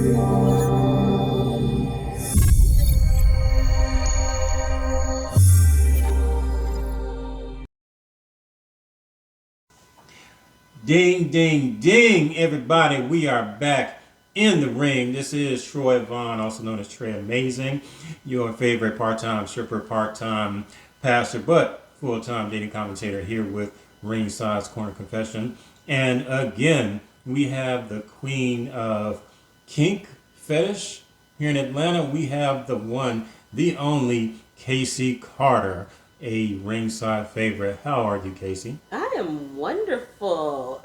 Ding, ding, ding, everybody. We are back in the ring. This is Troy Vaughn, also known as Trey Amazing, your favorite part-time stripper, part-time pastor, but full-time dating commentator here with Ringside's Corner Confession. And again, we have the queen of KINK, Fetish. Here in Atlanta, we have the one, the only, Casey Carter, a Ringside favorite. How are you, Casey? I am wonderful.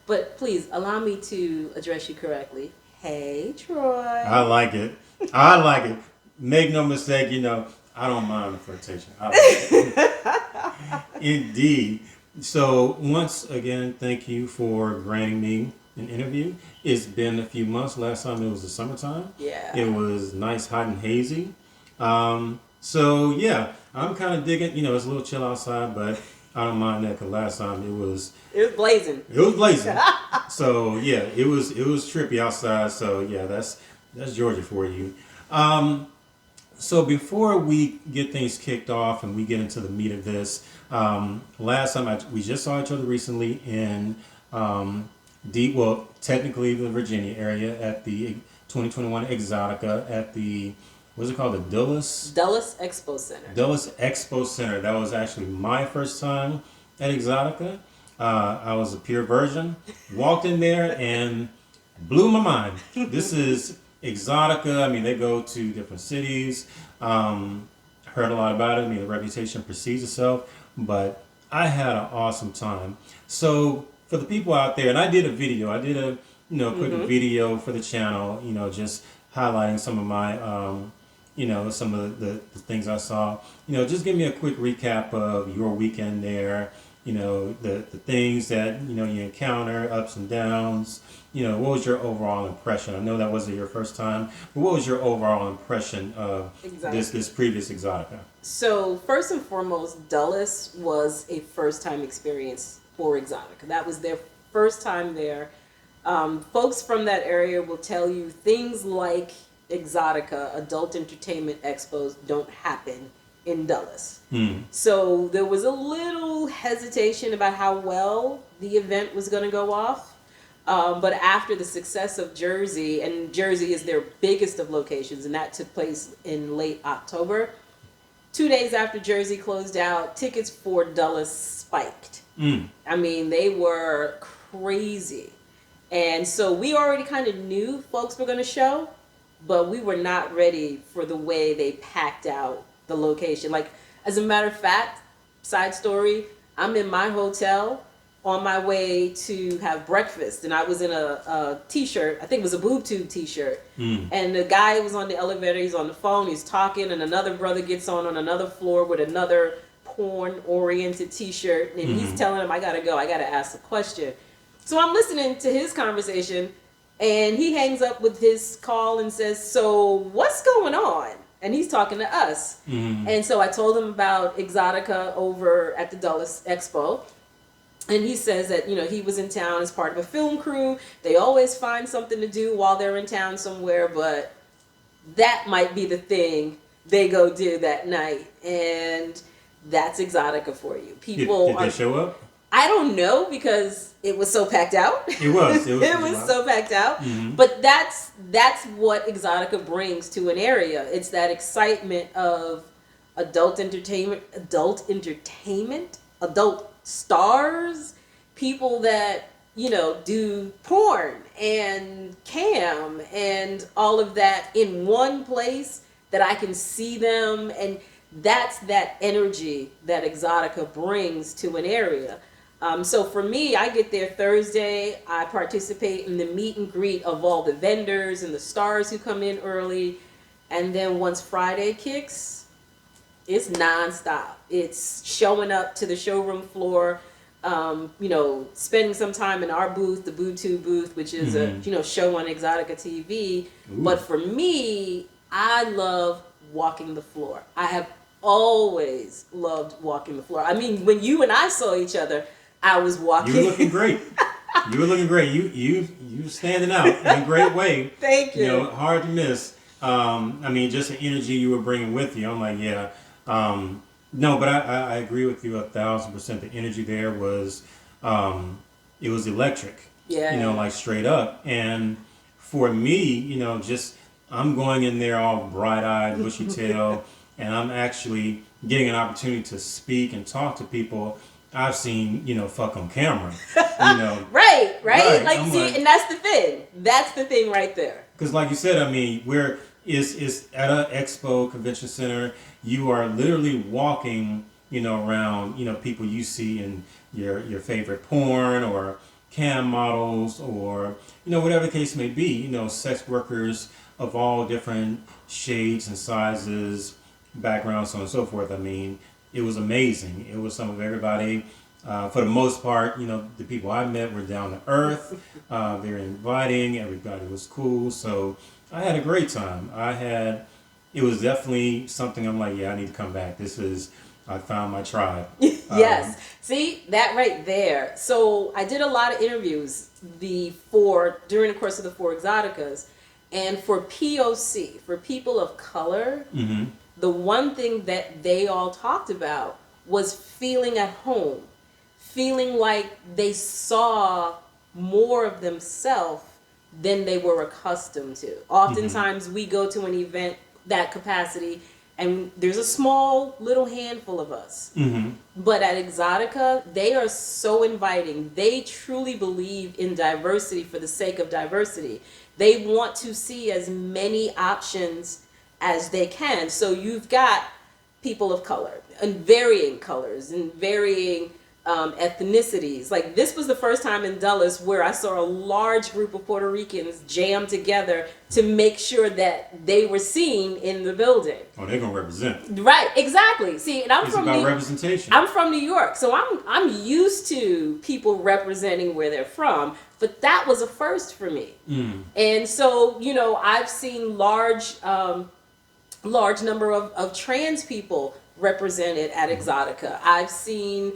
But please allow me to address you correctly. Hey, Troy. I like it. I like it. Make no mistake, I don't mind the flirtation. I like it. Indeed. So once again, thank you for granting me an interview. It's been a few months. Last time it was the summertime. Yeah. It was nice, hot, and hazy. So yeah, I'm kind of digging. It's a little chill outside, but I don't mind that because last time it was blazing. It was blazing. So yeah, it was trippy outside. So yeah, that's Georgia for you. So before we get things kicked off and we get into the meat of this, last time we just saw each other recently in technically the Virginia area at the 2021 Exxxotca at the what's it called? The Dulles Expo Center. Dulles Expo Center. That was actually my first time at Exxxotca. I was a pure virgin. Walked in there and blew my mind. This is Exxxotca. I mean, they go to different cities. Heard a lot about it. I mean, the reputation precedes itself. But I had an awesome time. So for the people out there, and I did a video. I did a quick video for the channel. Just highlighting some of my some of the things I saw. Just give me a quick recap of your weekend there. The things that you encounter, ups and downs. What was your overall impression? I know that wasn't your first time, but what was your overall impression of this previous Exxxotca? So first and foremost, Dulles was a first-time experience for Exxxotca. That was their first time there. Folks from that area will tell you things like Exxxotca, adult entertainment expos, don't happen in Dulles. So there was a little hesitation about how well the event was going to go off. But after the success of Jersey, and Jersey is their biggest of locations, and that took place in late October, 2 days after Jersey closed out, tickets for Dulles spiked. I mean, they were crazy. And so we already kind of knew folks were going to show, but we were not ready for the way they packed out the location. Like, as a matter of fact, side story, I'm in my hotel on my way to have breakfast, and I was in a t-shirt. I think it was a boob tube t-shirt. And the guy was on the elevator, he's on the phone, he's talking, and another brother gets on another floor with another porn-oriented t-shirt, and he's telling him, I gotta go, I gotta ask a question. So I'm listening to his conversation, and he hangs up with his call and says, so what's going on? And he's talking to us. And so I told him about Exxxotca over at the Dulles Expo. And he says that, he was in town as part of a film crew. They always find something to do while they're in town somewhere, but that might be the thing they go do that night. And that's Exxxotca for you. People did they show up? I don't know, because it was so packed out. It was So packed out. But that's what Exxxotca brings to an area. It's that excitement of adult stars, people that do porn and cam and all of that in one place that I can see them, and that's that energy that Exxxotca brings to an area. So for me, I get there Thursday. I participate in the meet and greet of all the vendors and the stars who come in early. And then once Friday kicks, it's nonstop. It's showing up to the showroom floor, spending some time in our booth, the Boo 2 booth, which is a show on Exxxotca TV. Ooh. But for me, I love walking the floor. I have always loved walking the floor. I mean, when you and I saw each other, I was walking. You were looking great. You were looking great. You standing out in a great way. Thank you. You know, hard to miss. I mean, just the energy you were bringing with you. I'm like, yeah. No, but I agree with you 1,000%. The energy there was, it was electric. Yeah. You know, like straight up. And for me, you know, just I'm going in there all bright-eyed, bushy-tailed, and I'm actually getting an opportunity to speak and talk to people I've seen, you know, fuck on camera. You know. Right. Like, I'm see, and that's the thing. That's the thing right there. Because, like you said, I mean, it's at an expo convention center. You are literally walking, you know, around, you know, people you see in your favorite porn or cam models or, you know, whatever the case may be. You know, sex workers of all different shades and sizes, backgrounds, so on and so forth. I mean, it was amazing. It was some of everybody. For the most part, you know, the people I met were down to earth. They were inviting. Everybody was cool. So I had a great time. It was definitely something I'm like, yeah, I need to come back. I found my tribe. Yes. See, that right there. So I did a lot of interviews during the course of the 4 Exxxotcas. And for POC, for people of color, Mm-hmm. the one thing that they all talked about was feeling at home, feeling like they saw more of themselves than they were accustomed to. Oftentimes we go to an event that capacity and there's a small little handful of us. Mm-hmm. But at Exxxotca, they are so inviting. They truly believe in diversity for the sake of diversity. They want to see as many options as they can. So you've got people of color and varying colors and varying ethnicities. Like, this was the first time in Dulles where I saw a large group of Puerto Ricans jam together to make sure that they were seen in the building. Oh, they're gonna represent. Right, exactly. See, and It's about representation. I'm from New York, so I'm used to people representing where they're from, but that was a first for me. And so, you know, I've seen large number of trans people represented at Exxxotca. I've seen,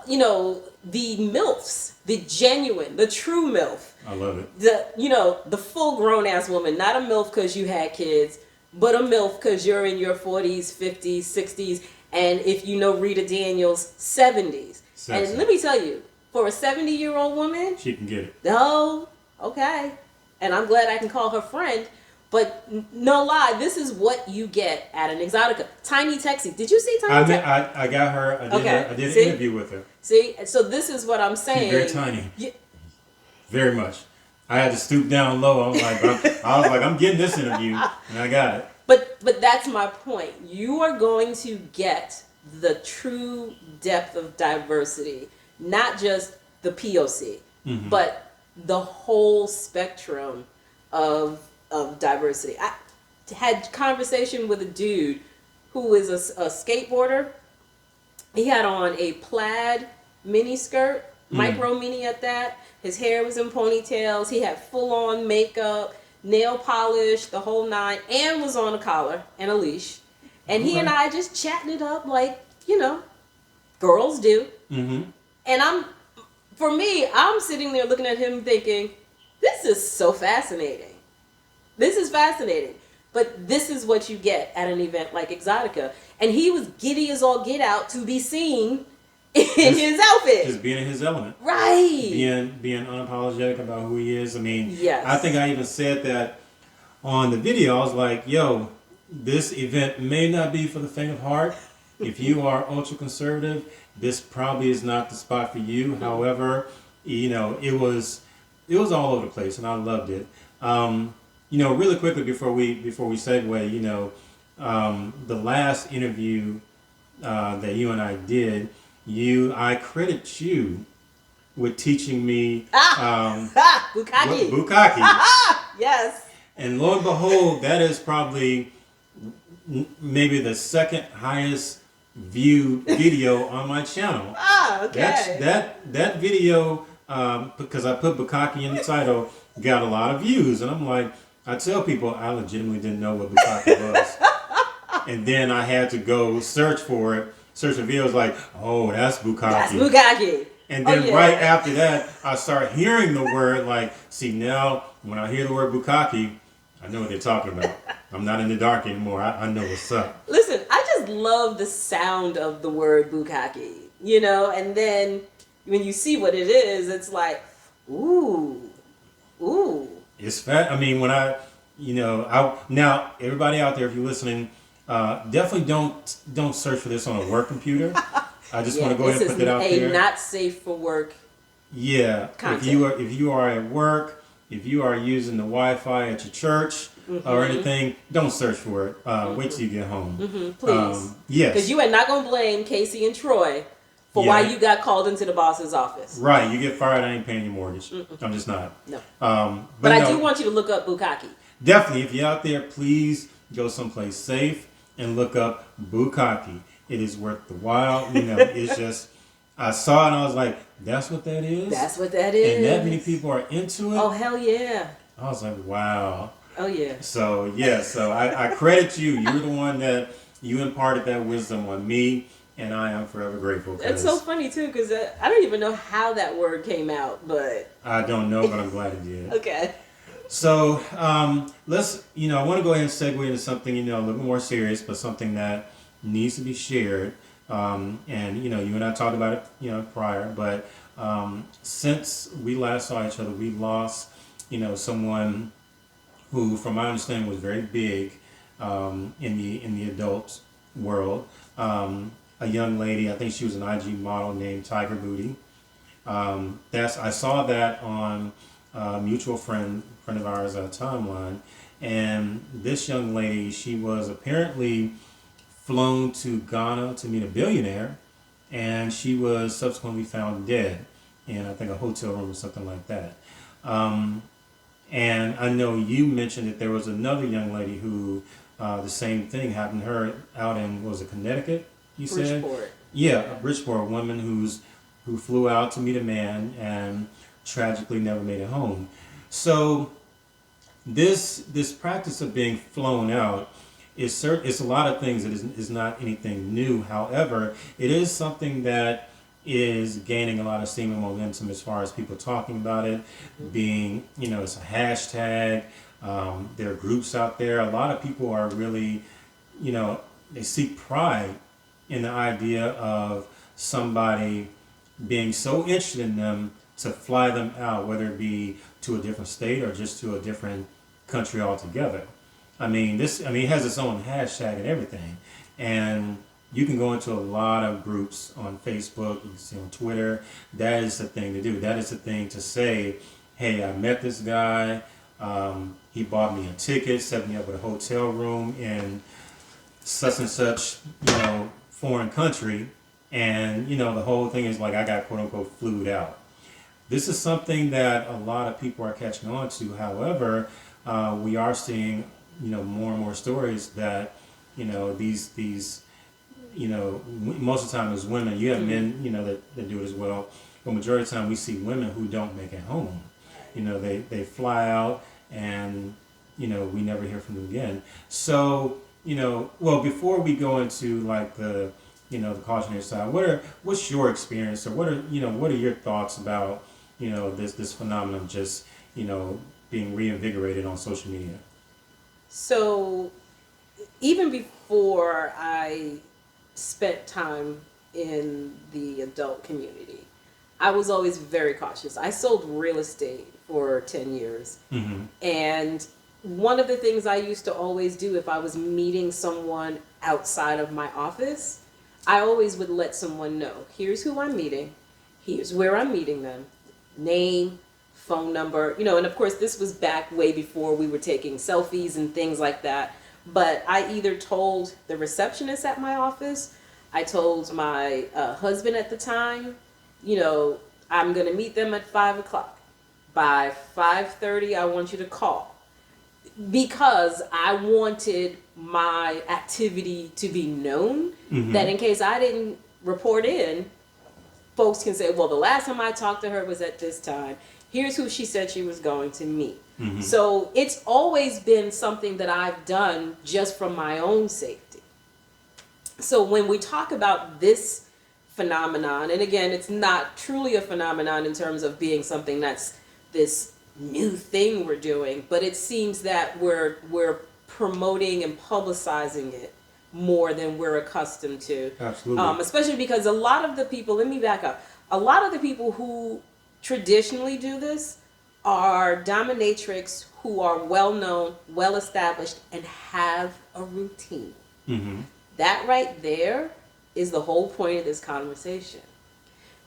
you know, the MILFs, the genuine, the true MILF. I love it. The full grown ass woman, not a MILF because you had kids, but a MILF because you're in your 40s, 50s, 60s, and if you know Rita Daniels, 70s. Sexy. And let me tell you, for a 70-year-old woman, She can get it. no, okay. And I'm glad I can call her friend. But no lie, this is what you get at an Exxxotca. Tiny Texie. Did you see Tiny Texie? I got her. I did See? an interview with her. See? So this is what I'm saying. She's very tiny. Yeah. Very much. I had to stoop down low. I was like, I'm getting this interview, and I got it. But that's my point. You are going to get the true depth of diversity, not just the POC, but the whole spectrum of diversity. I had conversation with a dude who is a skateboarder. He had on a plaid mini skirt, micro mini at that. His hair was in ponytails. He had full on makeup, nail polish, the whole nine, and was on a collar and a leash. And he and I just chatting it up like, you know, girls do. And I'm sitting there looking at him thinking, this is so fascinating. This is fascinating. But this is what you get at an event like Exxxotca. And he was giddy as all get out to be seen in his outfit. Just being in his element. Right. Being unapologetic about who he is. I mean, yes. I think I even said that on the video. I was like, yo, this event may not be for the faint of heart. If you are ultra conservative, this probably is not the spot for you. However, you know, it was all over the place and I loved it. You know, really quickly before we segue, you know, the last interview that you and I did, I credit you with teaching me Bukkake. Bukkake. Yes. And lo and behold, that is probably maybe the second highest viewed video on my channel. Okay. That video, because I put Bukkake in the title, got a lot of views, and I'm like, I tell people I legitimately didn't know what Bukkake was. And then I had to go search for videos like, oh, that's Bukkake. That's Bukkake. And Oh, then yeah. right after that, I start hearing the word like, see now, when I hear the word bukkake, I know what they're talking about. I'm not in the dark anymore. I know what's up. Listen, I just love the sound of the word bukkake, you know, and then when you see what it is, it's like, ooh, ooh. It's fat. I mean, when now everybody out there, if you're listening, definitely don't search for this on a work computer. I just want to go ahead and put that out a there. not safe for work. Yeah, Content. if you are at work, if you are using the Wi-Fi at your church or anything, don't search for it. Wait till you get home. Please. Yes. Because you are not going to blame Casey and Troy for why you got called into the boss's office. Right. You get fired, I ain't paying your mortgage. I'm just not. No. But I no, do want you to look up bukkake. definitely, if you're out there, please go someplace safe and look up bukkake. It is worth the while. It's just, I saw it and I was like, that's what that is? That's what that is. And that many people are into it? Oh, hell yeah. I was like, wow. Oh, yeah. So, I credit you. You're the one that you imparted that wisdom on me, and I am forever grateful. That's so funny, too, because I don't even know how that word came out, but... I don't know, but I'm glad it did. Okay. So, let's, I want to go ahead and segue into something, a little more serious, but something that needs to be shared. And, you and I talked about it, prior, but since we last saw each other, we lost, someone who, from my understanding, was very big in the adult world. A young lady, I think she was an IG model named Tiger Booty. I saw that on a mutual friend of ours' timeline, and this young lady, she was apparently flown to Ghana to meet a billionaire, and she was subsequently found dead in, I think, a hotel room or something like that. And I know you mentioned that there was another young lady who the same thing happened to her out in, what was it, Connecticut? You said? Bridgeport. Yeah, Bridgeport, a woman who flew out to meet a man and tragically never made it home. So this practice of being flown out it's a lot of things. It is not anything new. However, it is something that is gaining a lot of steam and momentum as far as people talking about it, being, it's a hashtag. There are groups out there. A lot of people are really, they seek pride in the idea of somebody being so interested in them to fly them out, whether it be to a different state or just to a different country altogether. It has its own hashtag and everything. And you can go into a lot of groups on Facebook, you can see on Twitter. That is the thing to do. That is the thing to say, hey, I met this guy. He bought me a ticket, set me up with a hotel room in such and such, foreign country. And, the whole thing is like I got quote unquote flued out. This is something that a lot of people are catching on to. However, we are seeing, more and more stories that, these, most of the time it's women. You have men, that do it as well. But majority of the time we see women who don't make it home. They fly out and, we never hear from them again. So, before we go into like the cautionary side, what's your experience, or what are your thoughts about, this phenomenon just, being reinvigorated on social media? So, even before I spent time in the adult community, I was always very cautious. I sold real estate for 10 years. Mm-hmm. And one of the things I used to always do if I was meeting someone outside of my office, I always would let someone know, here's who I'm meeting, here's where I'm meeting them, name, phone number, and of course this was back way before we were taking selfies and things like that. But I either told the receptionist at my office, I told my husband at the time, I'm going to meet them at 5 o'clock. By 5:30, I want you to call. Because I wanted my activity to be known, that in case I didn't report in, folks can say, well, the last time I talked to her was at this time. Here's who she said she was going to meet. Mm-hmm. So it's always been something that I've done just for my own safety. So when we talk about this phenomenon. And again, it's not truly a phenomenon in terms of being something that's this new thing we're doing, but it seems that we're promoting and publicizing it more than we're accustomed to. Absolutely. Especially because a lot of the people, let me back up, a lot of the people who traditionally do this are dominatrix who are well known, well established, and have a routine. Mm-hmm. That right there is the whole point of this conversation.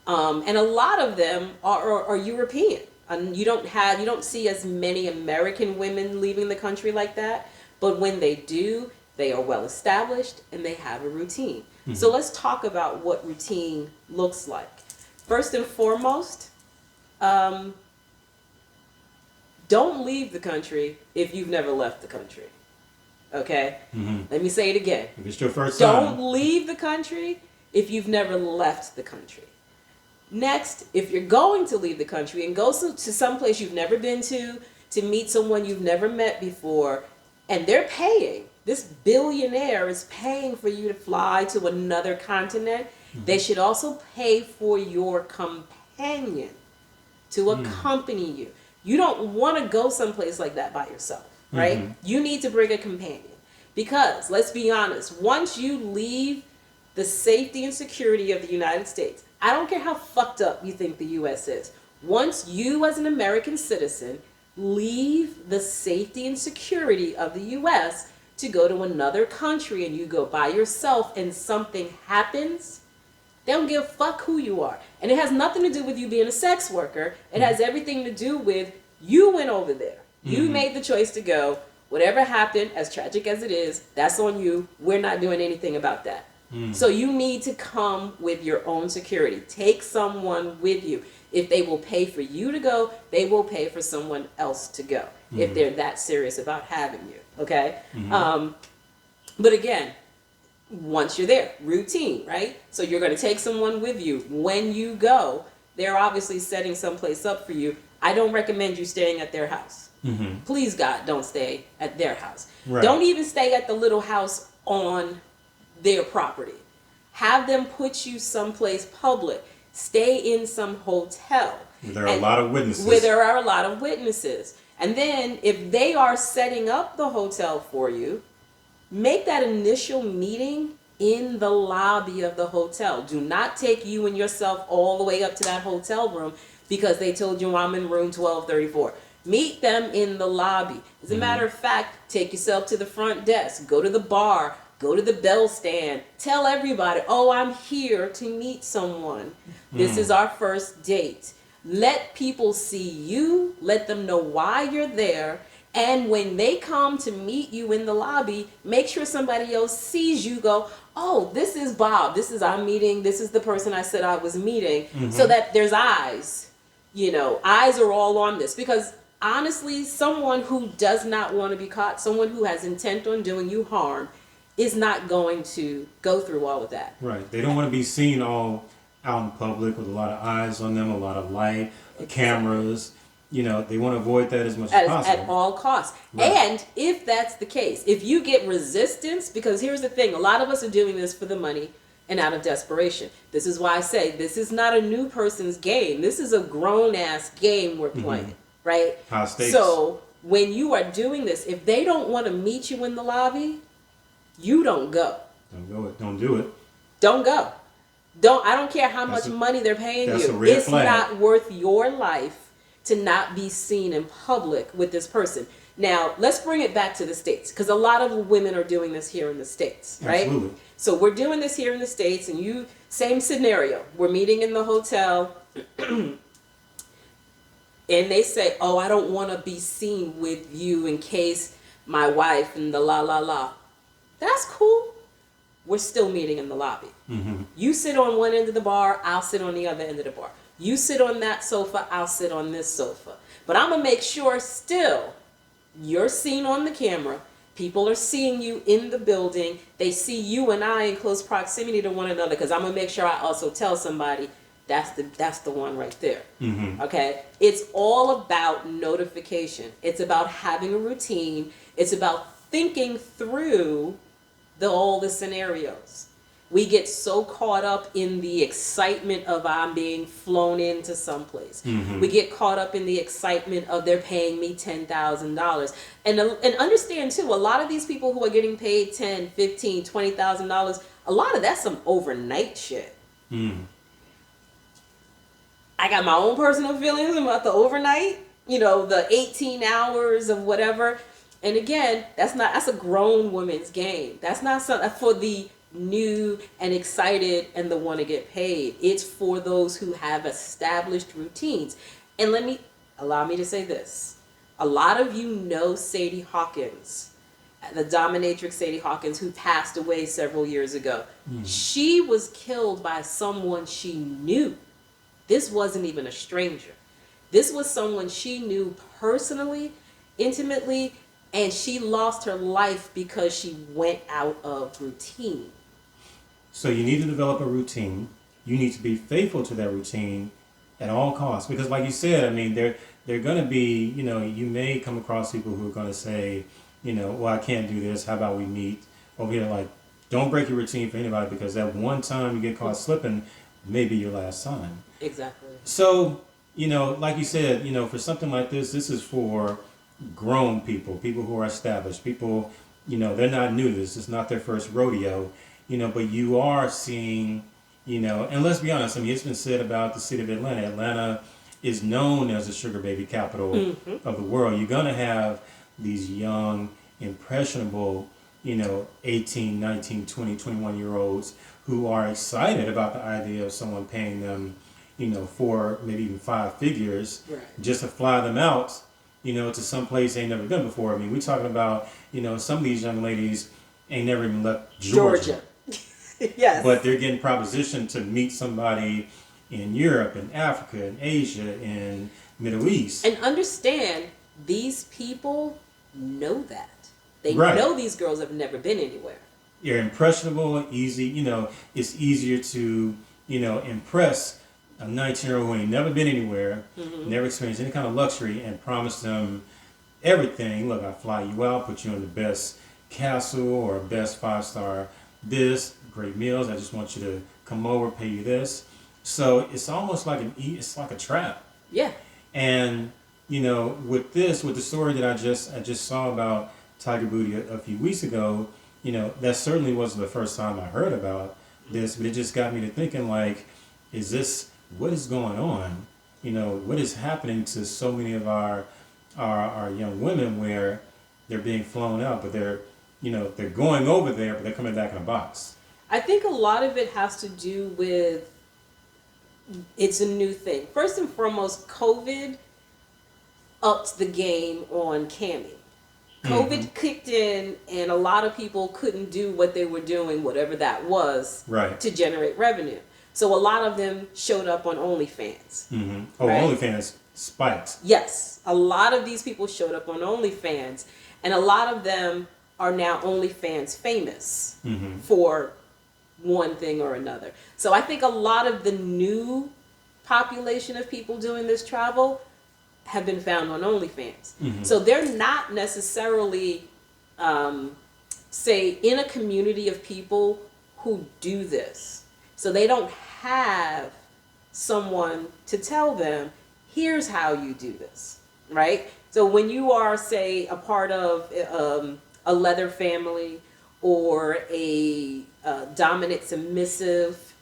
And a lot of them are European. And you don't see as many American women leaving the country like that. But when they do, they are well established and they have a routine. Mm-hmm. So let's talk about what routine looks like. First and foremost, don't leave the country if you've never left the country. Okay? Mm-hmm. Let me say it again. If it's your first time. Don't leave the country if you've never left the country. Next, if you're going to leave the country and go to some place you've never been to meet someone you've never met before, and they're paying, this billionaire is paying for you to fly to another continent, they should also pay for your companion to accompany you. You don't want to go someplace like that by yourself, right? Mm-hmm. You need to bring a companion. Because, let's be honest, once you leave the safety and security of the United States, I don't care how fucked up you think the U.S. is. Once you, as an American citizen, leave the safety and security of the U.S. to go to another country and you go by yourself and something happens, they don't give a fuck who you are. And it has nothing to do with you being a sex worker. It has everything to do with you went over there. You made the choice to go. Whatever happened, as tragic as it is, that's on you. We're not doing anything about that. So you need to come with your own security. Take someone with you. If they will pay for you to go, they will pay for someone else to go. If they're that serious about having you. Okay? But again, once you're there, routine, right? So you're going to take someone with you. When you go, they're obviously setting someplace up for you. I don't recommend you staying at their house. Please, God, don't stay at their house. Right. Don't even stay at the little house on their property. Have them put you someplace public. Stay in some hotel. There are a lot of witnesses. Where there are a lot of witnesses. And then if they are setting up the hotel for you, make that initial meeting in the lobby of the hotel. Do not take you and yourself all the way up to that hotel room because they told you I'm in room 1234. Meet them in the lobby. As a matter of fact, take yourself to the front desk. Go to the bar. Go to the bell stand. Tell everybody, oh, I'm here to meet someone. This is our first date. Let people see you. Let them know why you're there. And when they come to meet you in the lobby, make sure somebody else sees you. Go, oh, this is Bob. This is our meeting. This is the person I said I was meeting. So that there's eyes. You know, eyes are all on this. Because honestly, someone who does not want to be caught, someone who has intent on doing you harm, is not going to go through all of that. Right. They don't want to be seen all out in public with a lot of eyes on them, a lot of light, cameras. You know, they want to avoid that as much as possible. At all costs. Right. And if that's the case, if you get resistance, because here's the thing, a lot of us are doing this for the money and out of desperation. This is why I say this is not a new person's game. This is a grown-ass game we're playing, right? High stakes. So when you are doing this, if they don't want to meet you in the lobby, you don't go. Don't do it. Don't go. I don't care how much money they're paying you. It's not worth your life to not be seen in public with this person. Now, let's bring it back to the States, because a lot of women are doing this here in the States, right? Absolutely. So we're doing this here in the States, and same scenario. We're meeting in the hotel, and they say, oh, I don't want to be seen with you in case my wife and the la la la. That's cool. We're still meeting in the lobby. You sit on one end of the bar, I'll sit on the other end of the bar. You sit on that sofa, I'll sit on this sofa. But I'm going to make sure still you're seen on the camera. People are seeing you in the building. They see you and I in close proximity to one another, because I'm going to make sure I also tell somebody that's the one right there. Okay? It's all about notification. It's about having a routine. It's about thinking through all the scenarios. We get so caught up in the excitement of I'm being flown into someplace. Mm-hmm. We get caught up in the excitement of they're paying me $10,000. And understand too, a lot of these people who are getting paid $10, $15, $20,000, a lot of that's some overnight shit. Mm. I got my own personal feelings about the overnight, the 18 hours of whatever. And again, that's a grown woman's game. That's not something for the new and excited and the want to get paid. It's for those who have established routines. And allow me to say this. A lot of you know Sadie Hawkins, the dominatrix Sadie Hawkins, who passed away several years ago. Mm. She was killed by someone she knew. This wasn't even a stranger. This was someone she knew personally, intimately, and she lost her life because she went out of routine. So you need to develop a routine. You need to be faithful to that routine at all costs. Because like you said, I mean, they're going to be, you may come across people who are going to say, well, I can't do this. How about we meet over here? Like, don't break your routine for anybody, because that one time you get caught slipping may be your last time. Exactly. So, like you said, for something like this is for grown people who are established, people, they're not new to this. It's not their first rodeo, but you are seeing, and let's be honest, I mean, it's been said about the city of Atlanta. Atlanta is known as the sugar baby capital of the world. You're going to have these young, impressionable, 18, 19, 20, 21-year-olds who are excited about the idea of someone paying them, 4, maybe even 5 figures, right, just to fly them out, to some place they ain't never been before. I mean, we're talking about, some of these young ladies ain't never even left Georgia. Yes. But they're getting propositioned to meet somebody in Europe, in Africa, in Asia, in Middle East. And understand, these people know that. They right. know these girls have never been anywhere. You're impressionable, easy, it's easier to, impress a 19-year-old who ain't never been anywhere, never experienced any kind of luxury, and promise them everything. Look, I fly you out, put you in the best castle or best 5-star this, great meals. I just want you to come over, pay you this. So it's almost like it's like a trap. Yeah. And, with the story that I just saw about Tiger Booty a few weeks ago, that certainly wasn't the first time I heard about this, but it just got me to thinking, like, what is going on? What is happening to so many of our young women where they're being flown out, but they're going over there, but they're coming back in a box? I think a lot of it has to do with, it's a new thing. First and foremost, COVID upped the game on camming. COVID kicked in, and a lot of people couldn't do what they were doing, whatever that was, right, to generate revenue. So a lot of them showed up on OnlyFans. Mm-hmm. Oh, right? OnlyFans spiked. Yes. A lot of these people showed up on OnlyFans, and a lot of them are now OnlyFans famous for one thing or another. So I think a lot of the new population of people doing this travel have been found on OnlyFans. So they're not necessarily, say, in a community of people who do this. So they don't have someone to tell them, here's how you do this, right? So when you are, say, a part of a leather family or a dominant submissive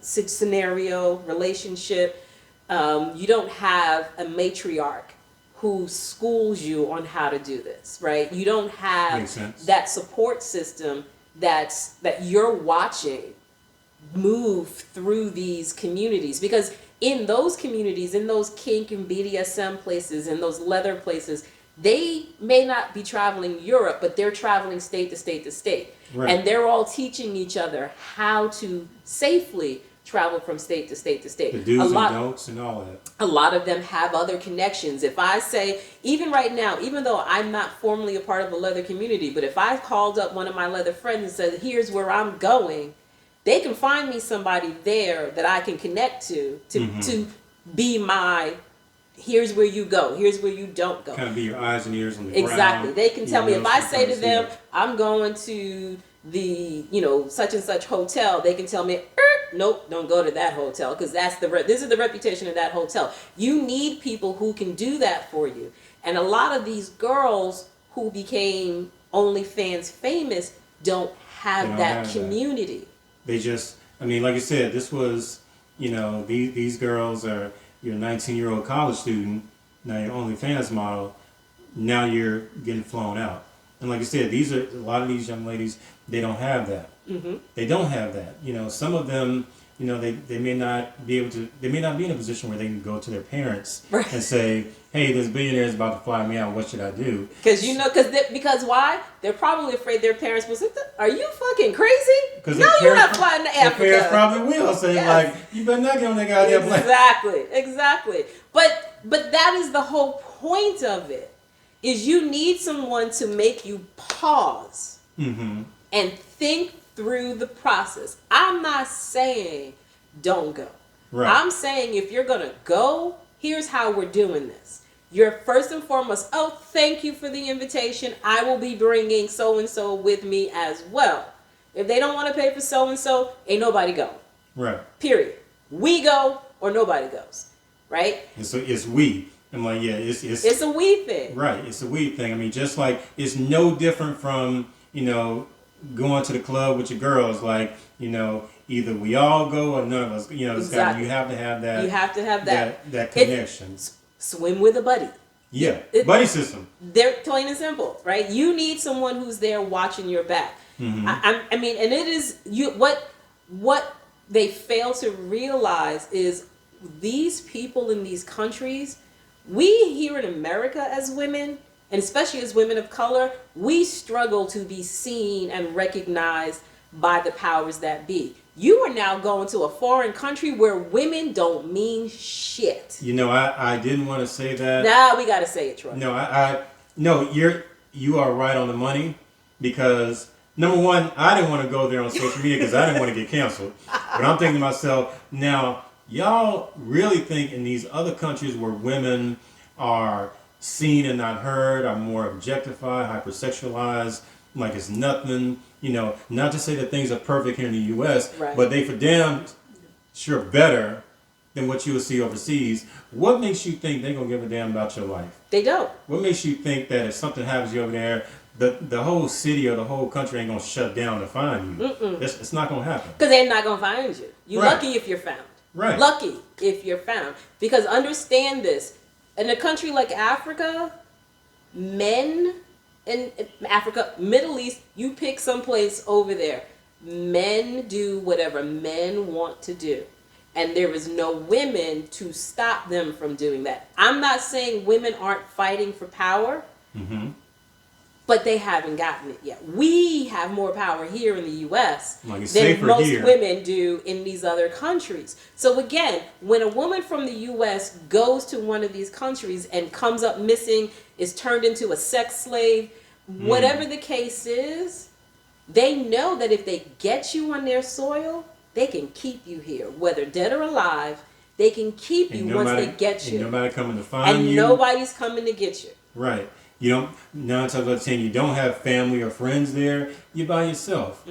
scenario, relationship, you don't have a matriarch who schools you on how to do this, right? You don't have that support system that you're watching move through these communities. Because in those communities, in those kink and BDSM places, in those leather places, they may not be traveling Europe, but they're traveling state to state to state. Right. And they're all teaching each other how to safely travel from state to state to state. The do's and don'ts and all that. A lot of them have other connections. If I say, even right now, even though I'm not formally a part of the leather community, but if I called up one of my leather friends and said, here's where I'm going, they can find me somebody there that I can connect to be my, here's where you go, here's where you don't go. Kind of be your eyes and ears on the ground. Exactly. They can tell me, if I say to them, it. I'm going to the, such and such hotel, they can tell me, nope, don't go to that hotel because this is the reputation of that hotel. You need people who can do that for you. And a lot of these girls who became OnlyFans famous don't have that community. They just, like you said, this was, these girls are your 19-year-old college student, now your OnlyFans model, now you're getting flown out. And like you said, a lot of these young ladies, they don't have that. Mm-hmm. They don't have that. Some of them, they may not be in a position where they can go to their parents and say, hey, this billionaire is about to fly me out. What should I do? Because why? They're probably afraid their parents will say, are you fucking crazy? No, you're not flying to Africa. Their parents probably will say, like, you better not get on that goddamn plane. Exactly. But that is the whole point of it, is you need someone to make you pause and think through the process. I'm not saying don't go. Right. I'm saying if you're going to go, here's how we're doing this. You're first and foremost, thank you for the invitation. I will be bringing so-and-so with me as well. If they don't want to pay for so-and-so, ain't nobody going. Right. Period. We go or nobody goes. Right? And so it's we. I'm like, yeah, it's a we thing. Right. It's a we thing. Just like it's no different from, going to the club with your girls. Like, either we all go or none of us. Exactly. You have to have that. You have to have that. That connection. Swim with a buddy. Yeah. Buddy system. They're plain and simple, right? You need someone who's there watching your back. Mm-hmm. And it is what they fail to realize is these people in these countries, we here in America as women, and especially as women of color, we struggle to be seen and recognized by the powers that be. You are now going to a foreign country where women don't mean shit. I didn't want to say that. Nah, we got to say it, Troy. No, you are right on the money, because number one, I didn't want to go there on social media because I didn't want to get canceled. But I'm thinking to myself, now, y'all really think in these other countries where women are seen and not heard, are more objectified, hypersexualized, like it's nothing, not to say that things are perfect here in the U.S., right, but they for damn sure better than what you will see overseas. What makes you think they're going to give a damn about your life? They don't. What makes you think that if something happens to you over there, the whole city or the whole country ain't going to shut down to find you? It's not going to happen. Because they're not going to find you. You're lucky if you're found. Right. Lucky if you're found. Because understand this, in a country like Africa, men in Africa, Middle East, you pick someplace over there, men do whatever men want to do. And there is no women to stop them from doing that. I'm not saying women aren't fighting for power, but they haven't gotten it yet. We have more power here in the U.S. than most women do in these other countries. So again, when a woman from the U.S. goes to one of these countries and comes up missing, is turned into a sex slave, whatever the case is, they know that if they get you on their soil, they can keep you here. Whether dead or alive, they can keep you once they get you. And nobody coming to find you. And nobody's coming to get you. Right. You don't, 9 times out of 10, you don't have family or friends there. You're by yourself.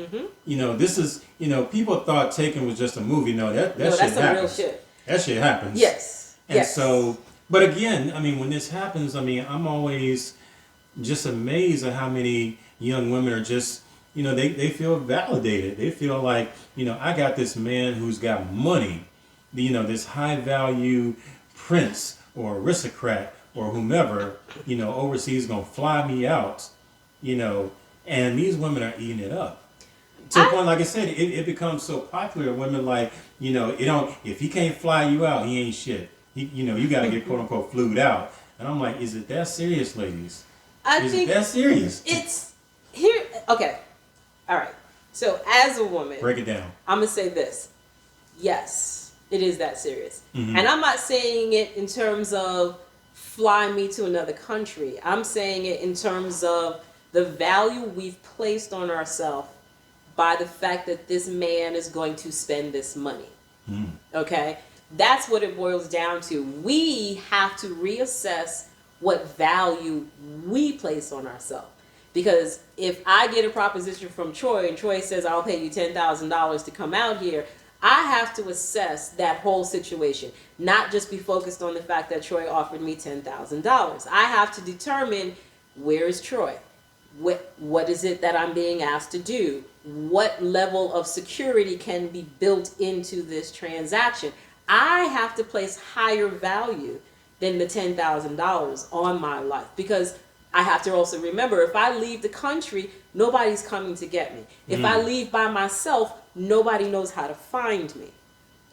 This is, people thought Taken was just a movie. No, that shit that's happens. Some real shit. That shit happens. Yes. And so, but again, when this happens, I'm always just amazed at how many young women are just, they feel validated. They feel like, I got this man who's got money, this high value prince or aristocrat or whomever, overseas gonna fly me out, and these women are eating it up. To the point, like I said, it becomes so popular. Women like, if he can't fly you out, he ain't shit. You gotta get quote unquote flued out. And I'm like, is it that serious, ladies? Is it that serious? It's here. Okay. All right. So as a woman, break it down. I'm gonna say this. Yes, it is that serious. And I'm not saying it in terms of fly me to another country. I'm saying it in terms of the value we've placed on ourselves by the fact that this man is going to spend this money. Okay? That's what it boils down to. We have to reassess what value we place on ourselves. Because if I get a proposition from Troy and Troy says I'll pay you $10,000 to come out here, I have to assess that whole situation, not just be focused on the fact that Troy offered me $10,000. I have to determine, where is Troy? What is it that I'm being asked to do? What level of security can be built into this transaction? I have to place higher value than the $10,000 on my life, because I have to also remember, if I leave the country, nobody's coming to get me. If I leave by myself, nobody knows how to find me.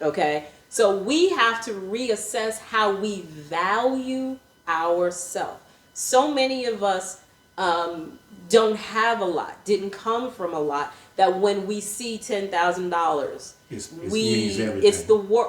Okay? So we have to reassess how we value ourselves. So many of us don't have a lot, didn't come from a lot, that when we see $10,000,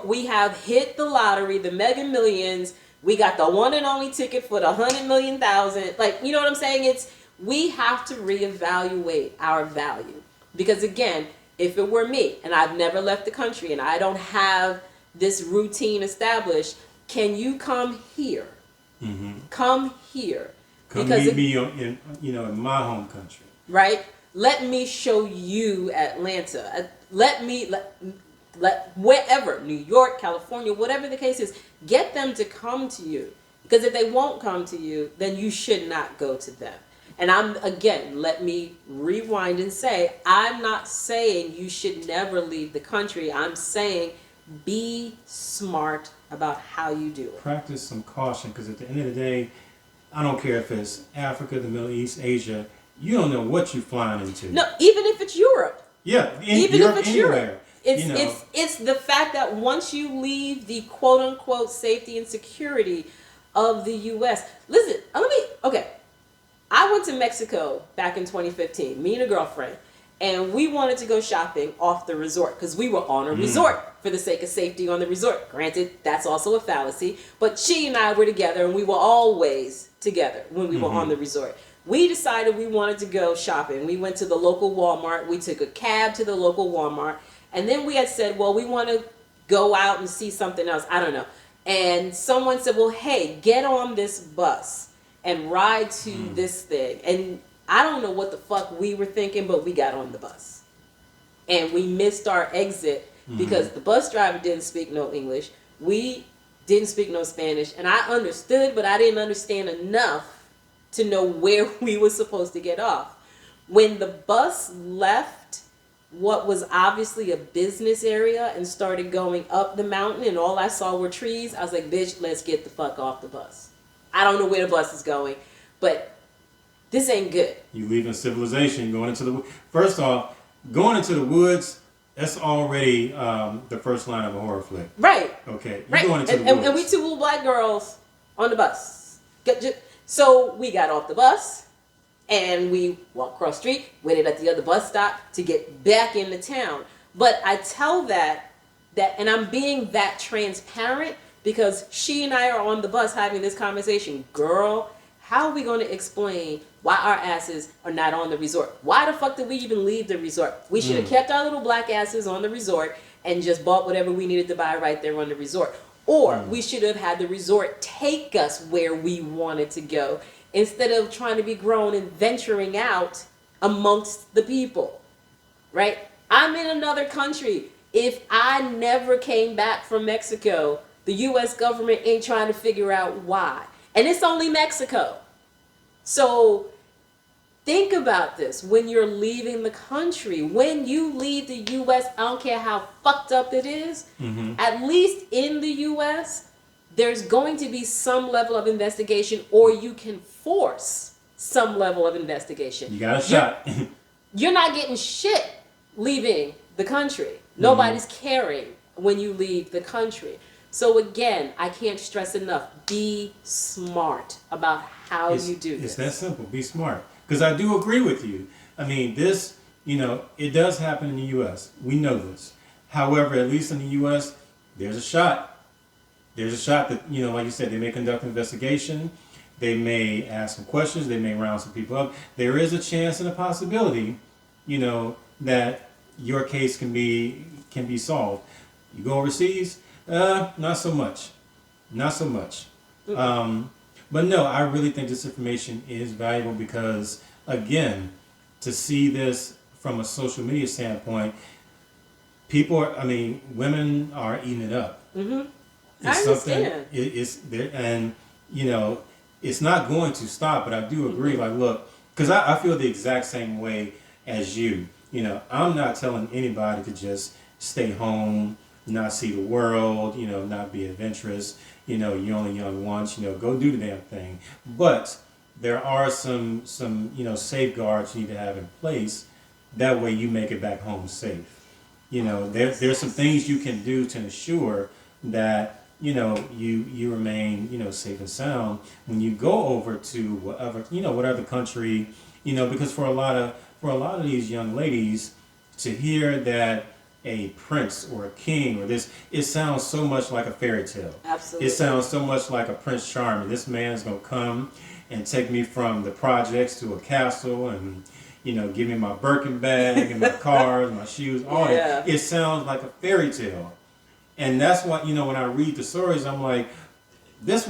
we have hit the lottery, the Mega Millions. We got the one and only ticket for the 100 million thousand. Like, you know what I'm saying? We have to reevaluate our value. Because again, if it were me and I've never left the country and I don't have this routine established, can you come here? Mm-hmm. Come here. Come meet me in my home country. Right? Let me show you Atlanta. Let wherever, New York, California, whatever the case is, get them to come to you. Because if they won't come to you, then you should not go to them. And let me rewind and say, I'm not saying you should never leave the country. I'm saying be smart about how you do it. Practice some caution, because at the end of the day, I don't care if it's Africa, the Middle East, Asia, you don't know what you're flying into. No, even if it's Europe. Yeah, even Europe, if it's anywhere. Europe. It's the fact that once you leave the quote unquote safety and security of the U.S. Listen, I went to Mexico back in 2015, me and a girlfriend, and we wanted to go shopping off the resort because we were on a resort for the sake of safety on the resort. Granted, that's also a fallacy, but she and I were together, and we were always together when we were on the resort. We decided we wanted to go shopping. We went to the local Walmart. We took a cab to the local Walmart. And then we had said, well, we want to go out and see something else. I don't know. And someone said, well, hey, get on this bus and ride to this thing. And I don't know what the fuck we were thinking, but we got on the bus. And we missed our exit because the bus driver didn't speak no English. We didn't speak no Spanish. And I understood, but I didn't understand enough to know where we were supposed to get off. When the bus left what was obviously a business area and started going up the mountain and all I saw were trees, I was like, bitch, let's get the fuck off the bus. I don't know where the bus is going, but this ain't good. You leaving civilization, going into the... First off, going into the woods, that's already the first line of a horror flick. Right. Okay. You're right. going into the woods. And we two little black girls on the bus. So we got off the bus. And we walked across the street, waited at the other bus stop to get back into town. But I tell that, and I'm being that transparent because she and I are on the bus having this conversation. Girl, how are we going to explain why our asses are not on the resort? Why the fuck did we even leave the resort? We should have kept our little black asses on the resort and just bought whatever we needed to buy right there on the resort. Or we should have had the resort take us where we wanted to go, instead of trying to be grown and venturing out amongst the people, right? I'm in another country. If I never came back from Mexico, the U.S. government ain't trying to figure out why. And it's only Mexico. So think about this when you're leaving the country. When you leave the U.S., I don't care how fucked up it is, at least in the U.S., there's going to be some level of investigation, or you can force some level of investigation. You got a shot. You're not getting shit leaving the country. Nobody's caring when you leave the country. So again, I can't stress enough, be smart about how you do this. It's that simple. Be smart. Because I do agree with you. I mean, this, it does happen in the U.S. We know this. However, at least in the U.S., there's a shot. There's a shot that, like you said, they may conduct an investigation. They may ask some questions. They may round some people up. There is a chance and a possibility, that your case can be solved. You go overseas, not so much. Not so much. But no, I really think this information is valuable because again, to see this from a social media standpoint, people are, I mean, women are eating it up. Mm-hmm. I It's something, understand. it's there, and, you know, it's not going to stop, but I do agree, like, look, because I feel the exact same way as you. You know, I'm not telling anybody to just stay home, not see the world, you know, not be adventurous, you know, you're only young once, you know, go do the damn thing. But there are some, you know, safeguards you need to have in place. That way you make it back home safe. You know, there's some things you can do to ensure that, you know, you remain, you know, safe and sound when you go over to whatever country, you know, because for a lot of these young ladies to hear that a prince or a king or this, it sounds so much like a fairy tale. Absolutely. It sounds so much like a Prince Charming. This man is gonna come and take me from the projects to a castle and, you know, give me my Birkin bag and my cars, my shoes, all Yeah. that. It sounds like a fairy tale. And that's why, you know, when I read the stories, I'm like, this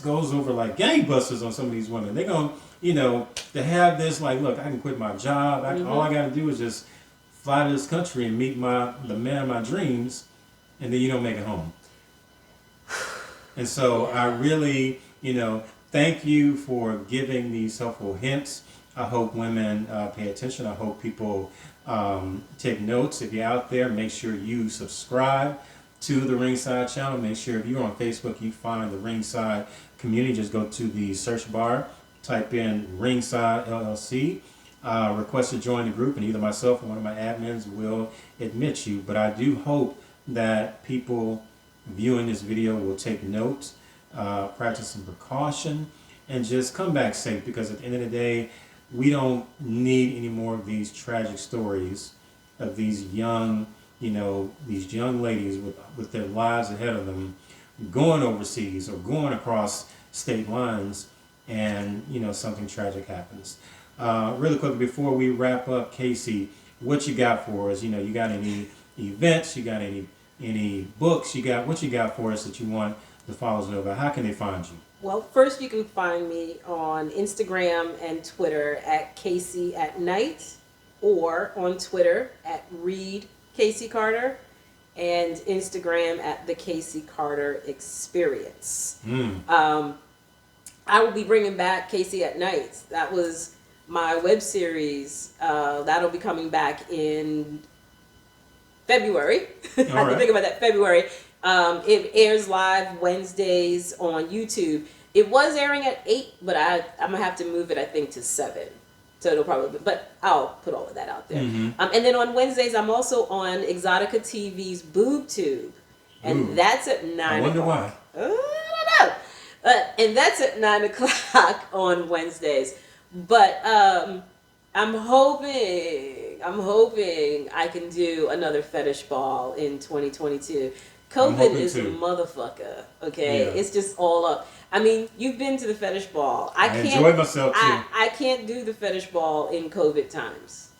goes over like gangbusters on some of these women. They're gonna, you know, to have this like, look, I can quit my job. All I gotta do is just fly to this country and meet the man of my dreams, and then you don't make it home. And so I really, you know, thank you for giving these helpful hints. I hope women pay attention. I hope people take notes. If you're out there, make sure you subscribe to the Ringside channel. Make sure if you're on Facebook, you find the Ringside community. Just go to the search bar, type in Ringside LLC, request to join the group, and either myself or one of my admins will admit you. But I do hope that people viewing this video will take notes, practice some precaution, and just come back safe, because at the end of the day, we don't need any more of these tragic stories of these young, you know, these young ladies with their lives ahead of them going overseas or going across state lines, and, you know, something tragic happens. Really quickly before we wrap up, Casey, what you got for us? You know, you got any events? You got any books? What you got for us that you want the followers to know about? How can they find you? Well, first you can find me on Instagram and Twitter at Casey at Night, or on Twitter at Read Casey Carter, and Instagram at the Casey Carter Experience. I will be bringing back Casey at Night. That was my web series. That'll be coming back in February. I have to think about that. February. It airs live Wednesdays on YouTube. It was airing at 8, but I'm gonna have to move it, I think, to 7. So it'll probably, but I'll put all of that out there. And then on Wednesdays, I'm also on Exxxotca TV's Boob Tube, and that's at 9 o'clock. I wonder why. I don't know. And that's at 9 o'clock on Wednesdays. But I'm hoping I can do another fetish ball in 2022. COVID is a motherfucker, okay? Yeah. It's just all up. I mean, you've been to the fetish ball. I enjoyed myself too. I can't do the fetish ball in COVID times.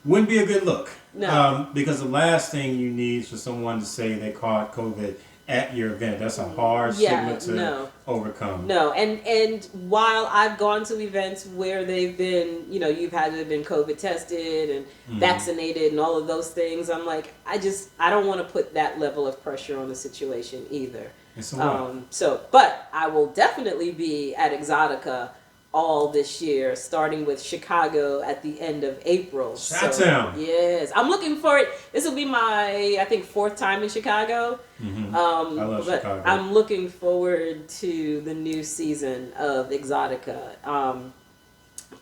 Wouldn't be a good look. No. Because the last thing you need is for someone to say they caught COVID at your event. That's a hard stigma to overcome. No, and while I've gone to events where they've been, you know, you've had to have been COVID tested and vaccinated and all of those things, I'm like, I don't want to put that level of pressure on the situation either. But I will definitely be at Exxxotca all this year, starting with Chicago at the end of April. Chi-town. Yes, I'm looking for it. This will be my, I think, 4th time in Chicago. I love Chicago. I'm looking forward to the new season of Exxxotca.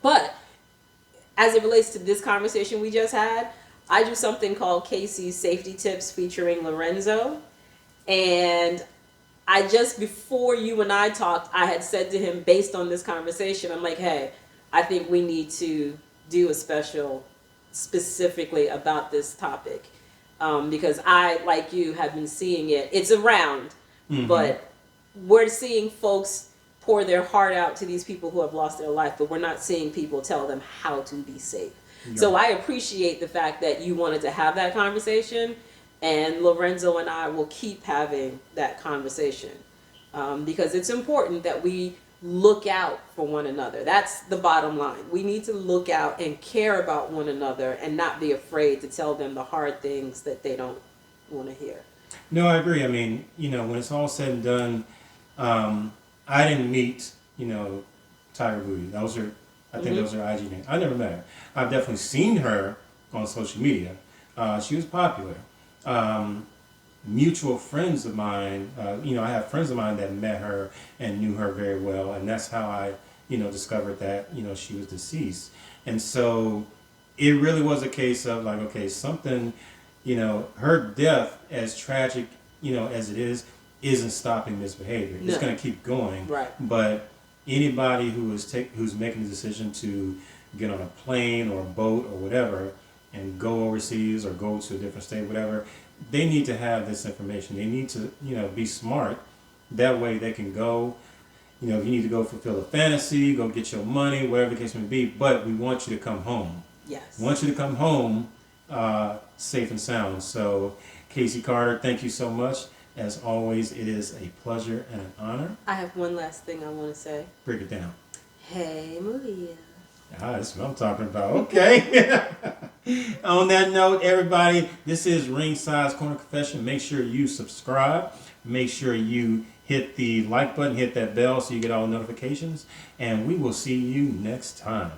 But as it relates to this conversation we just had, I do something called Casey's Safety Tips featuring Lorenzo. And before you and I talked, I had said to him, based on this conversation, I'm like, hey, I think we need to do a special specifically about this topic. Because I, like you, have been seeing it. It's around, but we're seeing folks pour their heart out to these people who have lost their life, but we're not seeing people tell them how to be safe. Yeah. So I appreciate the fact that you wanted to have that conversation. And Lorenzo and I will keep having that conversation, because it's important that we look out for one another. That's the bottom line. We need to look out and care about one another and not be afraid to tell them the hard things that they don't want to hear. No, I agree. I mean, when it's all said and done, I didn't meet, Tiger Booty. That was her, I think that was her IG name. I never met her. I've definitely seen her on social media. She was popular. Mutual friends of mine, I have friends of mine that met her and knew her very well, and that's how I, discovered that, she was deceased. And so it really was a case of like, okay, something, her death, as tragic, as it is, isn't stopping this behavior. No. It's going to keep going. Right. But anybody who's making the decision to get on a plane or a boat or whatever and go overseas or go to a different state, whatever, they need to have this information. They need to, be smart. That way they can go, if you need to go fulfill a fantasy, go get your money, whatever the case may be, but we want you to come home. Yes. We want you to come home safe and sound. So, Casey Carter, thank you so much. As always, it is a pleasure and an honor. I have one last thing I want to say. Break it down. Hey, Maria. That's what I'm talking about. Okay. On that note, everybody, this is Ringside's Corner Confession. Make sure you subscribe. Make sure you hit the like button, hit that bell so you get all notifications. And we will see you next time.